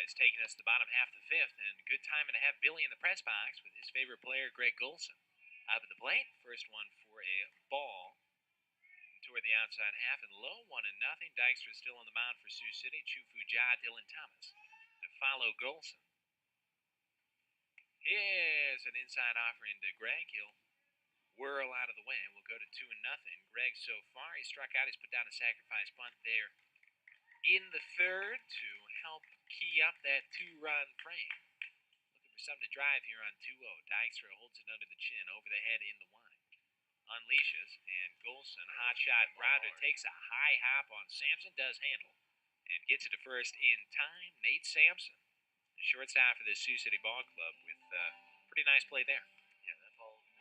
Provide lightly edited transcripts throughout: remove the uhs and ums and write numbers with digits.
is taking us to the bottom half of the fifth, and good timing to have Billy in the press box with his favorite player, Greg Golson. Up at the plate, first one for a ball toward the outside half, and low 1-0. Dykstra still on the mound for Sioux City. Chufu Ja, Dylan Thomas to follow Golson. Here's an inside offering to Greg. He'll whirl out of the way. We'll go to 2-0. Greg so far, he struck out. He's put down a sacrifice bunt there in the third to help key up that two-run frame. Looking for something to drive here on 2-0. Dykstra holds it under the chin, over the head in the wind. Unleashes, and Golson, hot shot grounder, takes a high hop on Sampson, does handle, and gets it to first in time. Nate Sampson, the shortstop for the Sioux City Ball Club, with pretty nice play there. Yeah, that ball was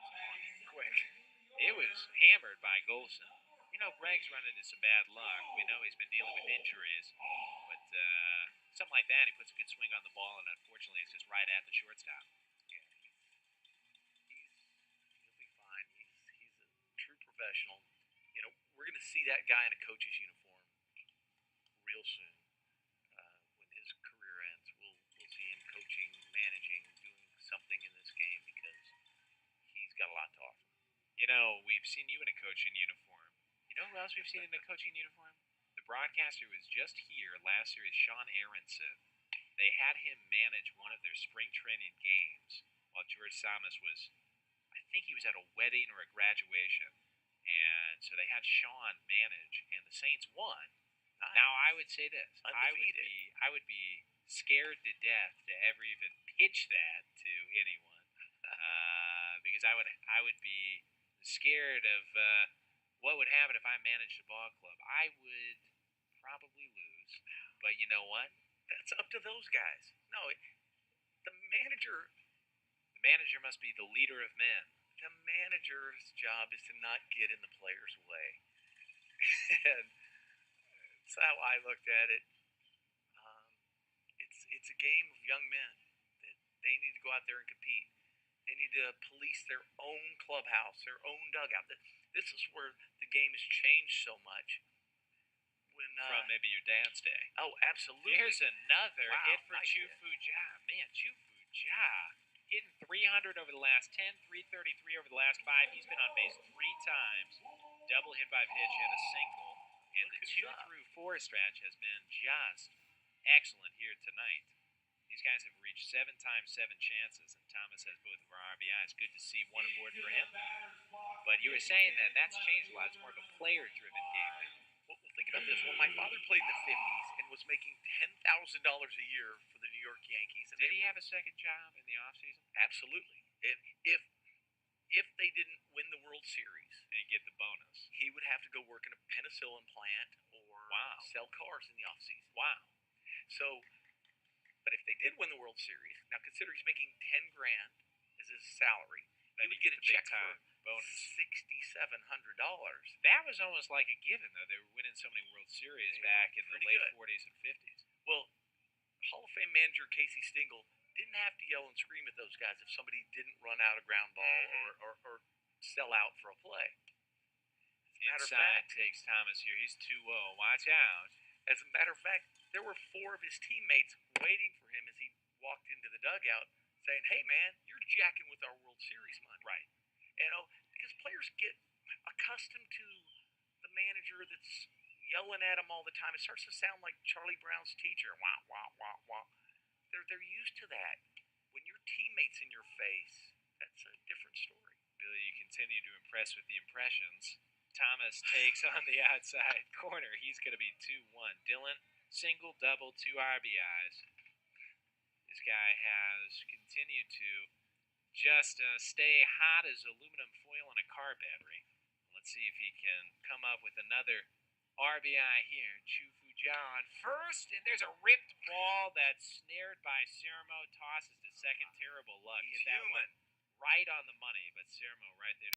quick. It was hammered by Golson. You know, Greg's run into some bad luck. We know he's been dealing with injuries, but something like that, he puts a good swing on the ball, and unfortunately, it's just right at the shortstop. Yeah, he'll be fine. He's a true professional. You know, we're going to see that guy in a coach's uniform real soon. When his career ends, we'll see him coaching, managing, doing something in this game because he's got a lot to offer. You know, we've seen you in a coaching uniform. You know who else we've seen in a coaching uniform? The broadcaster who was just here last year is Sean Aronson. They had him manage one of their spring training games while George Thomas was, I think he was at a wedding or a graduation. And so they had Sean manage, and the Saints won. Nice. Now, I would say this. Undefeated. I would be scared to death to ever even pitch that to anyone. Because I would be scared of what would happen if I managed a ball club. I would probably lose. But you know what? That's up to those guys. No, the manager must be the leader of men. The manager's job is to not get in the player's way. And that's how I looked at it. It's a game of young men that they need to go out there and compete. They need to police their own clubhouse, their own dugout. This is where the game has changed so much. From maybe your dad's day. Oh, absolutely. Here's another hit for nice Chufu Ja. Man, Chufu Ja hitting 300 over the last 10, 333 over the last 5. He's been on base 3 times. Double hit by pitch and a single. And the 2 through 4 stretch has been just excellent here tonight. These guys have reached 7 times 7 chances, and Thomas has both of our RBIs. Good to see one aboard for him. But you were saying that that's changed a lot. It's more of a player-driven game now. Well, think about this. When my father played in the 50s and was making $10,000 a year for the New York Yankees. And did he have a second job in the offseason? Absolutely. If they didn't win the World Series, and get the bonus, he would have to go work in a penicillin plant or sell cars in the offseason. Wow. So, but if they did win the World Series, now consider he's making $10,000 as his salary. He would get a check for bonus $6,700. That was almost like a given, though. They were winning so many World Series back in the late 40s and 50s. Well, Hall of Fame manager Casey Stengel didn't have to yell and scream at those guys if somebody didn't run out a ground ball or sell out for a play. Inside takes Thomas here. He's 2-0. Watch out. As a matter of fact, there were 4 of his teammates waiting for him as he walked into the dugout saying, hey, man, you're jacking with our World Series money. Right. You know, because players get accustomed to the manager that's yelling at them all the time. It starts to sound like Charlie Brown's teacher. Wah, wah, wah, wah. They're used to that. When your teammate's in your face, that's a different story. Billy, you continue to impress with the impressions. Thomas takes on the outside corner. He's going to be 2-1. Dylan, single, double, 2 RBIs. This guy has continued to just stay hot as aluminum foil on a car battery. Let's see if he can come up with another RBI here. Chufu Ja on first, and there's a ripped ball that's snared by Sermo. Tosses to second. Terrible luck. He's hit that human. One right on the money, but Sermo right there.